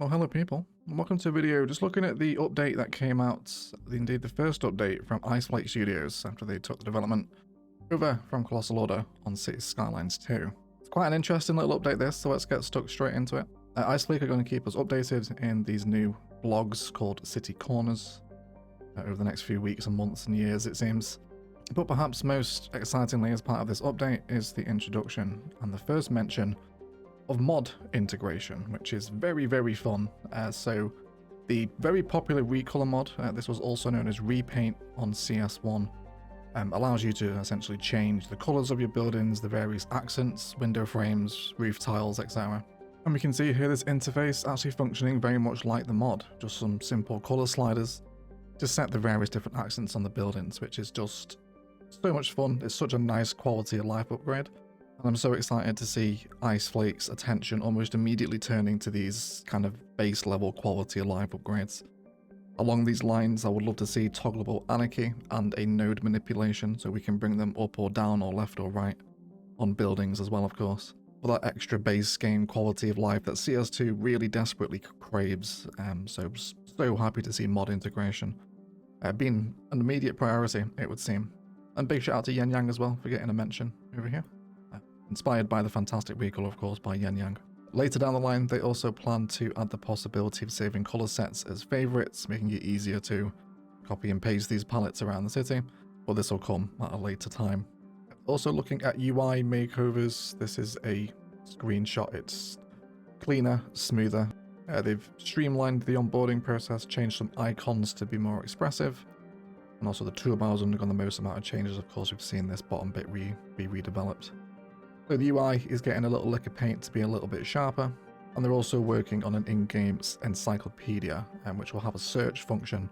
Well, hello people, and welcome to a video just looking at the update that came out, indeed the first update from Ice Flake Studios after they took the development over from Colossal Order on Cities Skylines 2. It's quite an interesting little update this, so let's get stuck straight into it. Ice Flake are going to keep us updated in these new blogs called City Corners over the next few weeks and months and years it seems. But perhaps most excitingly as part of this update is the introduction and the first mention of mod integration, which is very, very fun. So the very popular recolor mod, this was also known as repaint on CS1, allows you to essentially change the colors of your buildings, the various accents, window frames, roof tiles, etc. And we can see here this interface actually functioning very much like the mod, just some simple color sliders to set the various different accents on the buildings, which is just so much fun. It's such a nice quality of life upgrade. And I'm so excited to see Ice Flake's attention almost immediately turning to these kind of base level quality of life upgrades. Along these lines, I would love to see toggleable anarchy and a node manipulation so we can bring them up or down or left or right on buildings as well, of course. For that extra base game quality of life that CS2 really desperately craves. So happy to see mod integration being an immediate priority, it would seem. And big shout out to Yen Yang as well for getting a mention over here. Inspired by the fantastic recolor, of course, by Yen Yang. Later down the line, they also plan to add the possibility of saving color sets as favorites, making it easier to copy and paste these palettes around the city, but this will come at a later time. Also looking at UI makeovers, this is a screenshot. It's cleaner, smoother. They've streamlined the onboarding process, changed some icons to be more expressive, and also the toolbar has undergone the most amount of changes. Of course, we've seen this bottom bit be redeveloped. So the UI is getting a little lick of paint to be a little bit sharper, and they're also working on an in-game encyclopedia, which will have a search function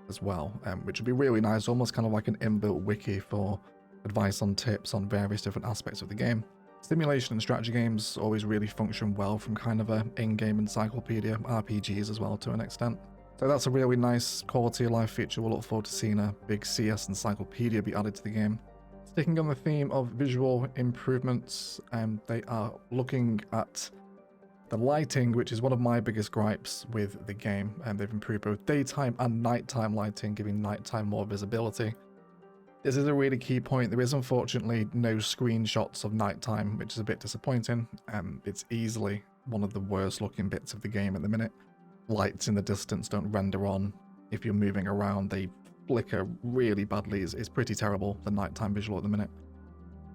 as well, which would be really nice, almost kind of like an inbuilt wiki for advice on tips on various different aspects of the game. Simulation and strategy games always really function well from kind of an in-game encyclopedia, RPGs as well to an extent. So that's a really nice quality of life feature. We'll look forward to seeing a big CS encyclopedia be added to the game. Sticking on the theme of visual improvements, they are looking at the lighting, which is one of my biggest gripes with the game, and they've improved both daytime and nighttime lighting, giving nighttime more visibility. This is a really key point. There is unfortunately no screenshots of nighttime, which is a bit disappointing. It's easily one of the worst looking bits of the game at the minute. Lights in the distance don't render on. If you're moving around, they flicker really badly. Is pretty terrible, the nighttime visual at the minute.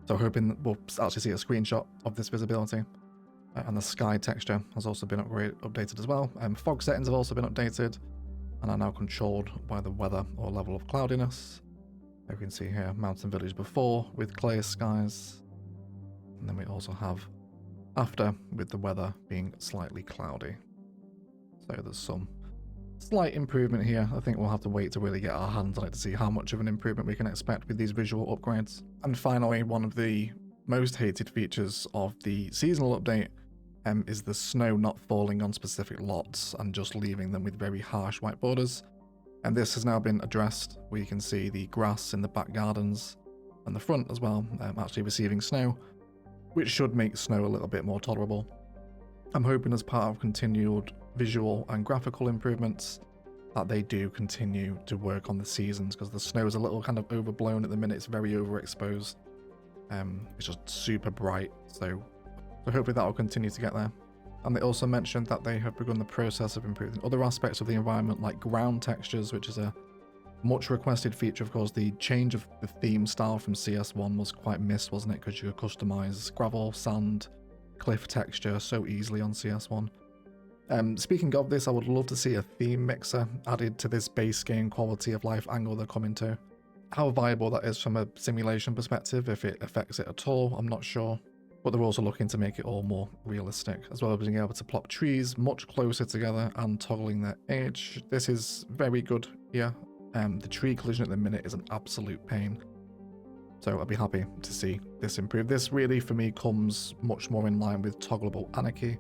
So hoping we'll actually see a screenshot of this visibility. And the sky texture has also been updated as well. Fog settings have also been updated and are now controlled by the weather or level of cloudiness. You can see here Mountain Village before with clear skies, and then we also have after with the weather being slightly cloudy. So there's some slight improvement here. I think we'll have to wait to really get our hands on it to see how much of an improvement we can expect with these visual upgrades. And finally, one of the most hated features of the seasonal update is the snow not falling on specific lots and just leaving them with very harsh white borders. And this has now been addressed, where you can see the grass in the back gardens and the front as well actually receiving snow, which should make snow a little bit more tolerable. I'm hoping as part of continued visual and graphical improvements that they do continue to work on the seasons, because the snow is a little kind of overblown at the minute. It's very overexposed. It's just super bright, so hopefully that will continue to get there. And they also mentioned that they have begun the process of improving other aspects of the environment, like ground textures, which is a much requested feature. Of course, the change of the theme style from CS1 was quite missed, wasn't it? Because you could customize gravel, sand, cliff texture so easily on CS1. Speaking of this, I would love to see a theme mixer added to this base game quality of life angle they're coming to. How viable that is from a simulation perspective, if it affects it at all, I'm not sure. But they're also looking to make it all more realistic, as well as being able to plop trees much closer together and toggling their age. This is very good here. The tree collision at the minute is an absolute pain. So I'd be happy to see this improve. This really, for me, comes much more in line with toggleable anarchy.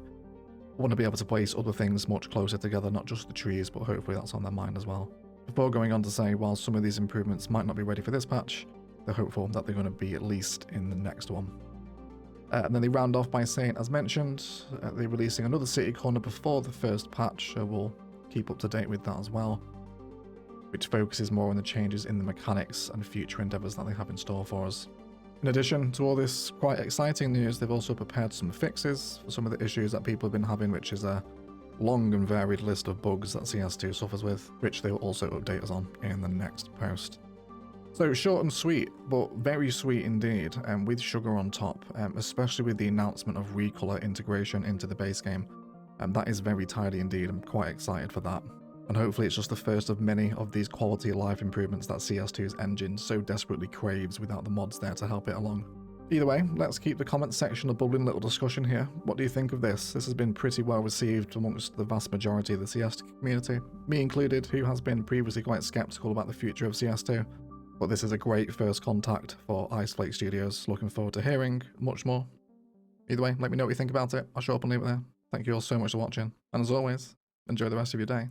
I want to be able to place other things much closer together, not just the trees, but hopefully that's on their mind as well. Before going on to say, while some of these improvements might not be ready for this patch, they're hopeful that they're going to be at least in the next one. And then they round off by saying, as mentioned, they're releasing another city corner before the first patch, so we'll keep up to date with that as well, which focuses more on the changes in the mechanics and future endeavors that they have in store for us. In addition to all this quite exciting news, they've also prepared some fixes for some of the issues that people have been having, which is a long and varied list of bugs that CS2 suffers with, which they will also update us on in the next post. So short and sweet, but very sweet indeed, and with sugar on top, especially with the announcement of recolor integration into the base game. That is very tidy indeed. I'm quite excited for that. And hopefully it's just the first of many of these quality of life improvements that CS2's engine so desperately craves without the mods there to help it along. Either way, let's keep the comments section a bubbling little discussion here. What do you think of this? This has been pretty well received amongst the vast majority of the CS community, me included, who has been previously quite skeptical about the future of CS2. But this is a great first contact for Iceflake Studios. Looking forward to hearing much more. Either way, let me know what you think about it. I'll show up and leave it there. Thank you all so much for watching. And as always, enjoy the rest of your day.